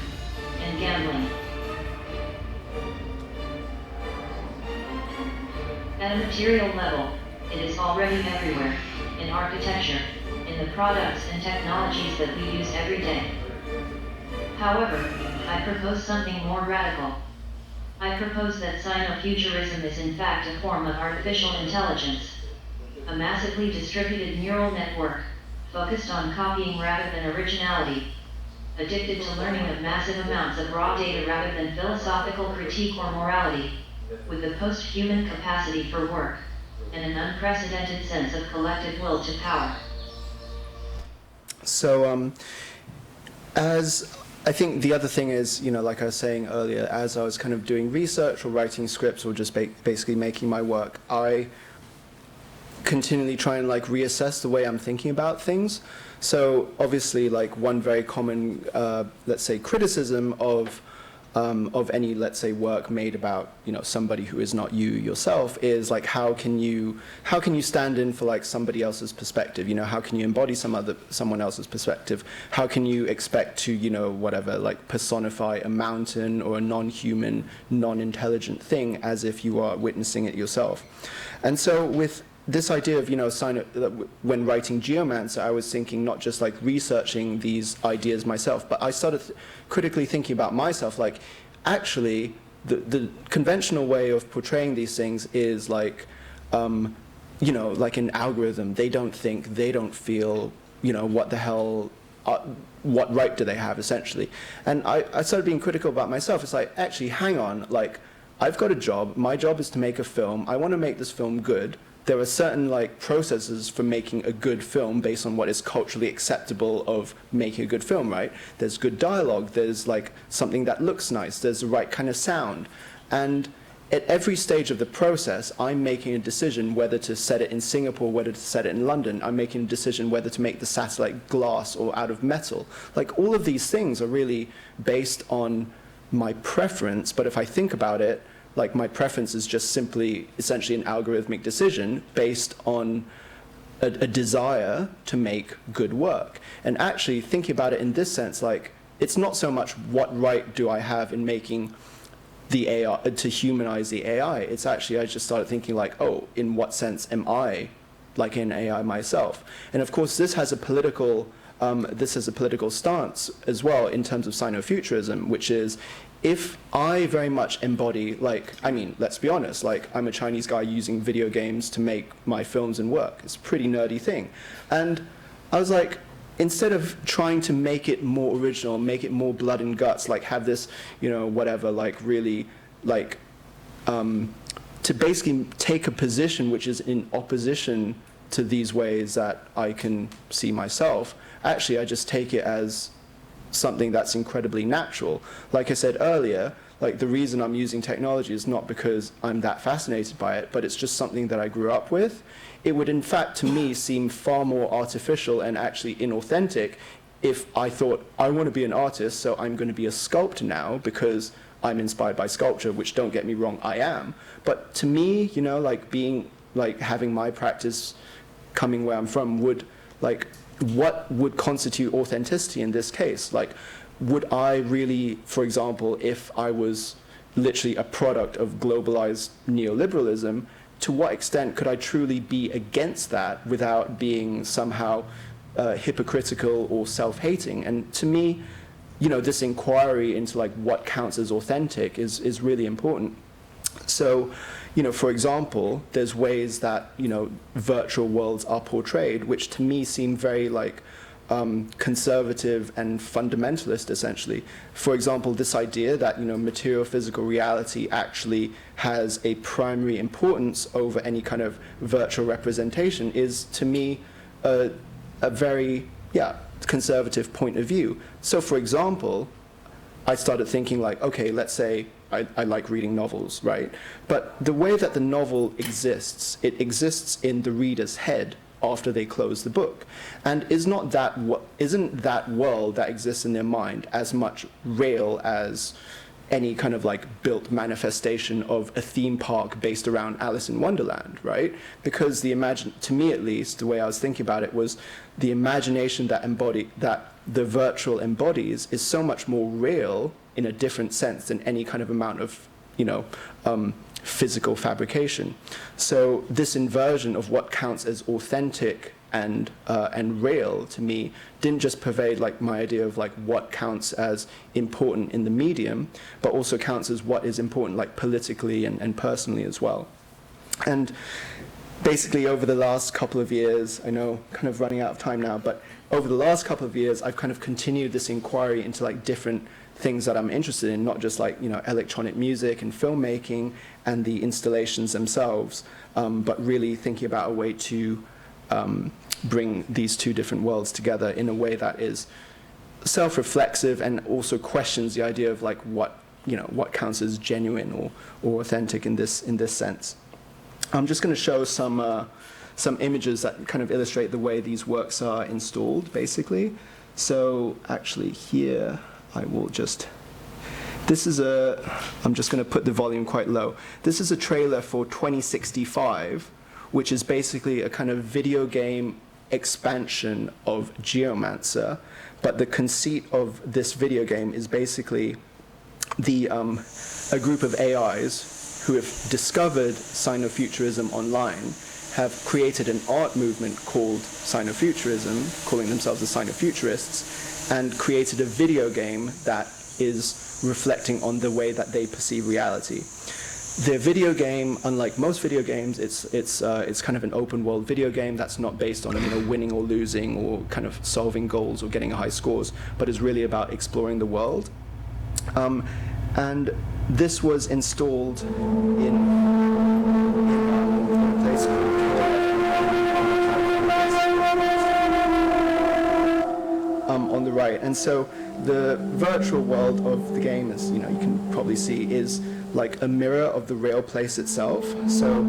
and gambling. At a material level, it is already everywhere, in architecture, in the products and technologies that we use every day. However, I propose something more radical. I propose that Sinofuturism is in fact a form of artificial intelligence, a massively distributed neural network, focused on copying rather than originality, addicted to learning of massive amounts of raw data rather than philosophical critique or morality, with the post-human capacity for work, and an unprecedented sense of collective will to power. So, as I think the other thing is, like I was saying earlier, as I was kind of doing research or writing scripts or just basically making my work, I continually try and reassess the way I'm thinking about things. So obviously, one very common, let's say, criticism of any, let's say, work made about somebody who is not you yourself is how can you stand in for somebody else's perspective? How can you embody someone else's perspective? How can you expect to personify a mountain or a non-human, non-intelligent thing as if you are witnessing it yourself? And so with this idea of, when writing Geomancer, I was thinking not just researching these ideas myself, but I started critically thinking about myself, actually, the conventional way of portraying these things is like an algorithm. They don't think, they don't feel, what the hell what right do they have, essentially? And I started being critical about myself. It's like, actually, hang on, like, I've got a job. My job is to make a film. I want to make this film good. There are certain like processes for making a good film based on what is culturally acceptable of making a good film, right? There's good dialogue. There's like something that looks nice. There's the right kind of sound. And at every stage of the process, I'm making a decision whether to set it in Singapore, whether to set it in London. I'm making a decision whether to make the satellite glass or out of metal. Like, all of these things are really based on my preference, but if I think about it, like, my preference is just simply essentially an algorithmic decision based on a desire to make good work. And actually, thinking about it in this sense, like, it's not so much what right do I have in making the AI, to humanize the AI. It's actually, I just started thinking like, oh, in what sense am I like an AI myself? And of course, this has a political stance as well in terms of Sinofuturism, which is, if I very much embody, like, I mean, let's be honest, like, I'm a Chinese guy using video games to make my films and work. It's a pretty nerdy thing. And I was like, instead of trying to make it more original, make it more blood and guts, like have this, you know, whatever, like really, like, to basically take a position which is in opposition to these ways that I can see myself, actually I just take it as something that's incredibly natural. Like I said earlier, like, the reason I'm using technology is not because I'm that fascinated by it, but it's just something that I grew up with. It would, in fact, to me, seem far more artificial and actually inauthentic if I thought, I want to be an artist, so I'm going to be a sculptor now because I'm inspired by sculpture, which, don't get me wrong, I am. But to me, you know, like, being, like, having my practice coming where I'm from would, like, what would constitute authenticity in this case? Like, would I really, for example, if I was literally a product of globalized neoliberalism, to what extent could I truly be against that without being somehow hypocritical or self-hating? And to me, you know, this inquiry into like what counts as authentic is really important. So, you know, for example, there's ways that, you know, virtual worlds are portrayed, which to me seem very like conservative and fundamentalist, essentially. For example, this idea that, you know, material physical reality actually has a primary importance over any kind of virtual representation is, to me, a very, conservative point of view. So, for example, I started thinking like, okay, let's say I like reading novels, right? But the way that the novel exists, it exists in the reader's head after they close the book. And isn't that world that exists in their mind as much real as any kind of like built manifestation of a theme park based around Alice in Wonderland, right? Because to me at least, the way I was thinking about it was the imagination that the virtual embodies is so much more real in a different sense than any kind of amount of, you know, physical fabrication. So this inversion of what counts as authentic and real, to me, didn't just pervade like my idea of like what counts as important in the medium, but also counts as what is important like politically and personally as well. And basically over the last couple of years, I know kind of running out of time now, but over the last couple of years, I've kind of continued this inquiry into like different things that I'm interested in, not just like, you know, electronic music and filmmaking and the installations themselves, but really thinking about a way to bring these two different worlds together in a way that is self-reflexive and also questions the idea of like what counts as genuine or authentic in this sense. I'm just going to show some images that kind of illustrate the way these works are installed, basically. So actually here, I'm just going to put the volume quite low. This is a trailer for 2065, which is basically a kind of video game expansion of Geomancer. But the conceit of this video game is basically a group of AIs who have discovered Sinofuturism online have created an art movement called Sinofuturism, calling themselves the Sinofuturists, and created a video game that is reflecting on the way that they perceive reality. The video game, unlike most video games, it's kind of an open world video game that's not based on winning or losing or kind of solving goals or getting high scores, but is really about exploring the world. And this was installed in a place called on the right. And so the virtual world of the game, as you can probably see, is like a mirror of the real place itself. So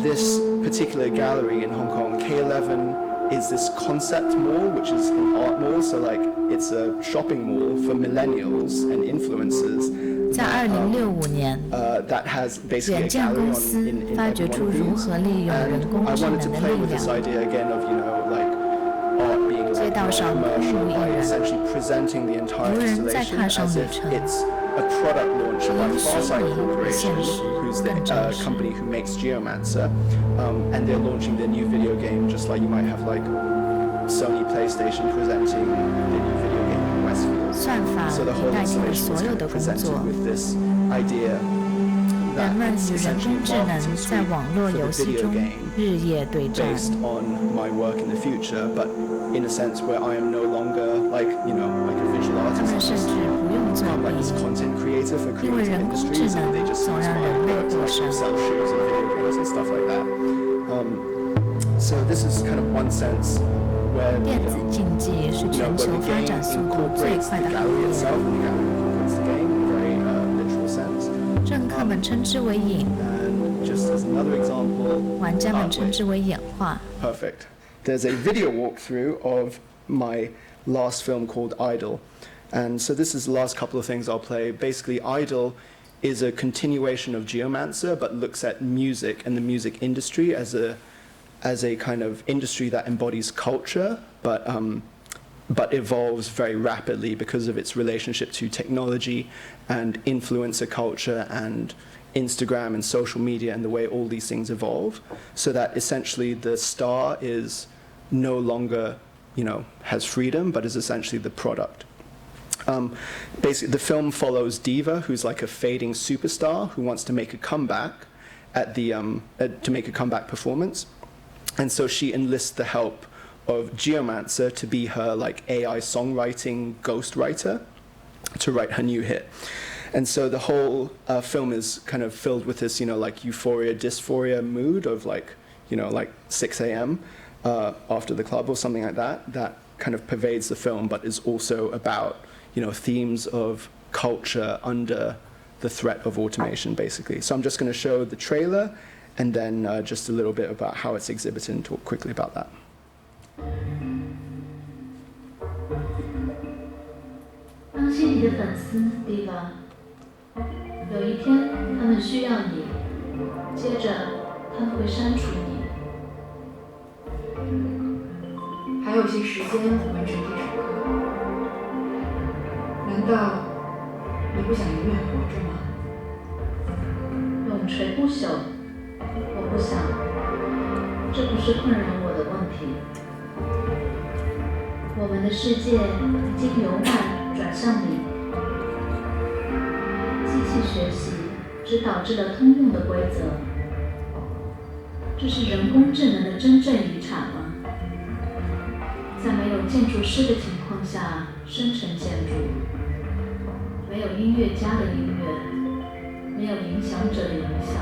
this particular gallery in Hong Kong, K11, is this concept mall, which is an art mall. So like it's a shopping mall for millennials and influencers. 在2065年， that has basically 软 a 件 gallery 公 on 司 in 发掘 every 出 one of 如 these. 何利用人 And 工 I 智 wanted 能 to 的 play 力 with this 量， idea again of like art being 街 like 道上 commercial 空无一 by 人， essentially presenting the entire 无人再 installation 踏上 as 旅 if 程， it's a product launch by 比虚 Farsight 拟与 Corporation, 现实 who's 更 the 真实。 company who makes Geomancer, and they're launching their new video game, just like you might have like Sony PlayStation presenting their new video game in Westfield. 算法 So the 已 whole 代替了 installation 所 was 有 kind 的 of 工 presented 作。 with this idea 人 that 们 it's 与人 essentially 工智 a 能 marketing 在 suite 网络 for 游 the 戏 video 中 game 日夜对战。 based on my work in the future, but in a sense where I am no longer like like a visual 他 artist. 们甚至不用做 I'm like this 笔， content creator for 因为 creative 人工智 industries, 能 and they just 总 use 让 my 人类 work to 过 like 生。 sell shoes and video games and stuff like that. So this is kind of one sense where 电子竞技是全 where 球 the 发 game 展速度最 incorporates 快 the 的行 gallery 业， itself, and the gallery incorporates the game in a very literal sense. 政客们称之为瘾， And just as another example, 玩家们称之为演化。 perfect. There's a video walkthrough of my last film called AIDOL. And so this is the last couple of things I'll play. Basically, AIDOL is a continuation of Geomancer, but looks at music and the music industry as a kind of industry that embodies culture, but evolves very rapidly because of its relationship to technology and influencer culture and Instagram and social media and the way all these things evolve, so that essentially the star is no longer, has freedom, but is essentially the product. Basically, the film follows Diva, who's like a fading superstar who wants to make a comeback to make a comeback performance. And so she enlists the help of Geomancer to be her like AI songwriting ghostwriter to write her new hit. And so the whole film is kind of filled with this, like euphoria, dysphoria mood of like 6 a.m. After the club or something like that, that kind of pervades the film, but is also about, themes of culture under the threat of automation, basically. So I'm just going to show the trailer and then just a little bit about how it's exhibited and talk quickly about that. 当心你的粉丝，Diva。有一天，他们需要你，接着他们会删除你。还有些时间完成这首歌。难道你不想永远活着吗？永垂不朽，我不想，这不是困扰我的问题。我们的世界已经由慢转向理。机器学习只导致了通用的规则。这是人工智能的真正遗产吗？在没有建筑师的情况下生成建筑，没有音乐家的音乐，没有影响者的影响。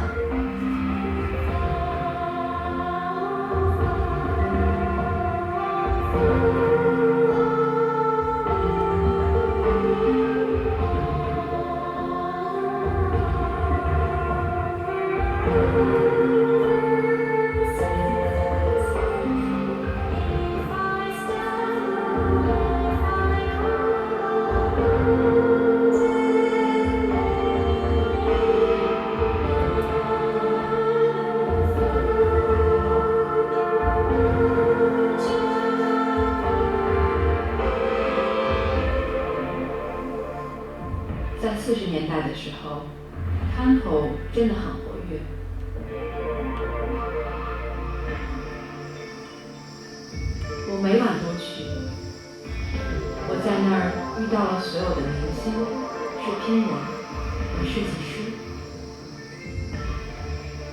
在40年代的时候，滩头真的很活跃。我每晚都去，我在那儿遇到了所有的明星、制片人和设计师。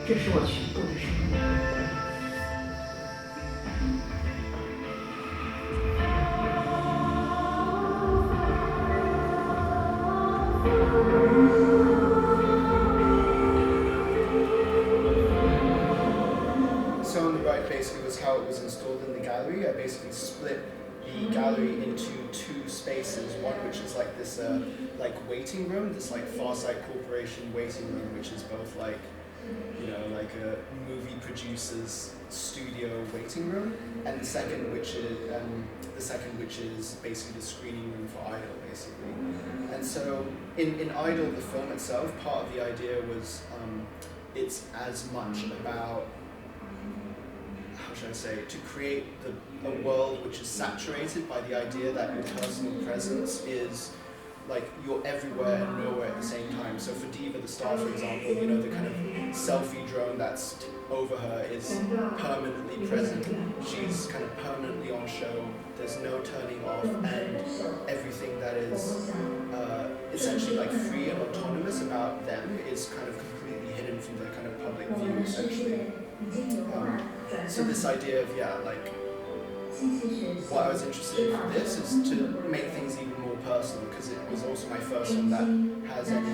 这是我全部的生活。So on the right basically was how it was installed in the gallery. I basically split the gallery into two spaces, one which is like this like waiting room, this like Farsight Corporation waiting room, which is both like, you know, like a movie producer's studio waiting room, and the second which is basically the screening room for AIDOL basically. And so in AIDOL, the film itself, part of the idea was it's as much about, how should I say, to create a world which is saturated by the idea that your personal presence is like you're everywhere and nowhere at the same time. So for Diva the Star, for example, you know, the kind of selfie drone that's over her is permanently present. She's kind of permanently on show. There's no turning off, and everything that is essentially like free and autonomous about them is kind of completely hidden from their kind of public view, essentially. So this idea of, yeah, like, what I was interested in for this is to make things even more personal, because it was also my first one that has any,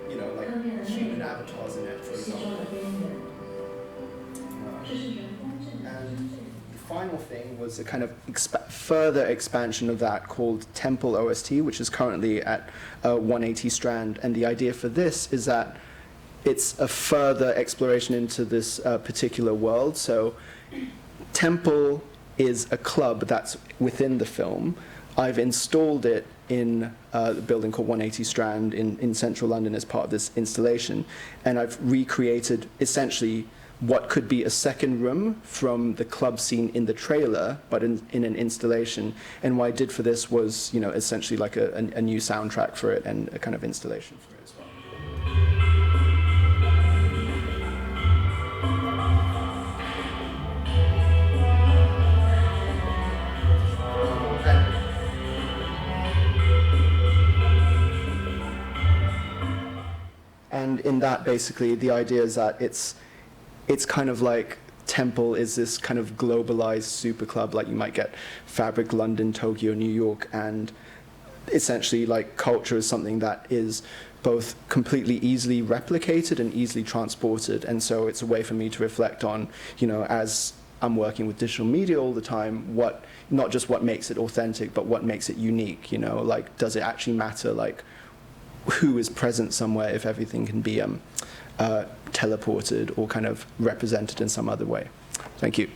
you know, like human avatars in it, for example. And the final thing was a kind of further expansion of that called Temple OST, which is currently at 180 Strand. And the idea for this is that it's a further exploration into this particular world. So Temple is a club that's within the film. I've installed it in a building called 180 Strand in central London as part of this installation. And I've recreated essentially what could be a second room from the club scene in the trailer, but in an installation. And what I did for this was, you know, essentially like a new soundtrack for it and a kind of installation for it as well. And in that, basically, the idea is that it's kind of like Temple is this kind of globalized super club, like you might get Fabric London, Tokyo, New York, and essentially like culture is something that is both completely easily replicated and easily transported. And so it's a way for me to reflect on, you know, as I'm working with digital media all the time, not just what makes it authentic, but what makes it unique, you know, like does it actually matter, like who is present somewhere if everything can be teleported or kind of represented in some other way. Thank you.